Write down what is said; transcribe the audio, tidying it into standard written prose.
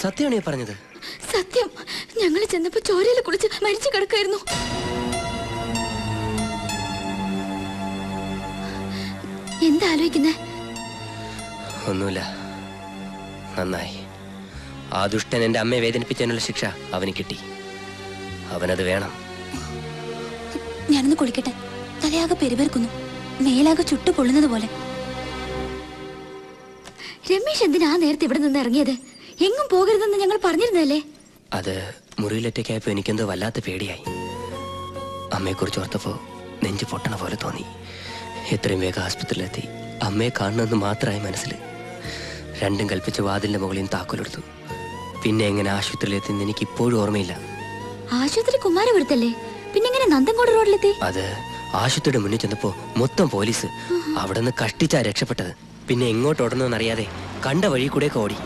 സത്യമാണോ ഈ പറഞ്ഞത്? സത്യം. ഞങ്ങൾ ചെന്നപ്പോ ചോരയിൽ കുളിച്ച് മരിച്ചു കിടക്കായിരുന്നു. എന്താ ആലോചിക്കുന്നേ? ഒന്നുമില്ല. നന്നായി. ആ ദുഷ്ടൻ എന്റെ അമ്മയെ വേദനിപ്പിച്ചതിനുള്ള ശിക്ഷ അവന് കിട്ടി. അവനത് വേണം. ഞാനൊന്ന് കുളിക്കട്ടെ. തലയാകെ പെരുപേർക്കുന്നു, മേലാകെ ചുട്ടു പൊള്ളുന്നത് പോലെ. രമേശ് എന്തിനാ നേരത്തെ ഇവിടെ നിന്ന് ഇറങ്ങിയത്? എങ്ങും പോകരുതെന്ന് ഞങ്ങൾ പറഞ്ഞിരുന്നല്ലേ? അത് മുറിയിലൊറ്റയ്ക്കായപ്പോ എനിക്കെന്തോ വല്ലാത്ത പേടിയായി. അമ്മയെക്കുറിച്ച് ഓർത്തപ്പോ നെഞ്ചു പൊട്ടണ പോലെ തോന്നി. എത്രയും വേഗം ആസ്പത്രിയിലെത്തി അമ്മയെ കാണണമെന്ന് മാത്രമായി മനസ്സിൽ. രണ്ടും കൽപ്പിച്ച് വാതിലിന്റെ മുകളിൽ താക്കോലെടുത്തു. പിന്നെ എങ്ങനെ ആശുപത്രിയിലെത്തിന്ന് എനിക്ക് ഇപ്പോഴും ഓർമ്മയില്ല. ആശുപത്രി കുമാരപുരത്തല്ലേ? പിന്നെ എങ്ങനെ നന്ദൻകോട് റോഡിലെത്തി? അത് ആശുപത്രിയുടെ മുന്നിൽ ചെന്നപ്പോ മൊത്തം പോലീസ്. അവിടെ നിന്ന് കഷ്ടിച്ചാ രക്ഷപ്പെട്ടത്. പിന്നെ എങ്ങോട്ട് ഓടണമെന്നറിയാതെ കണ്ട വഴി കൂടെ ഓടി.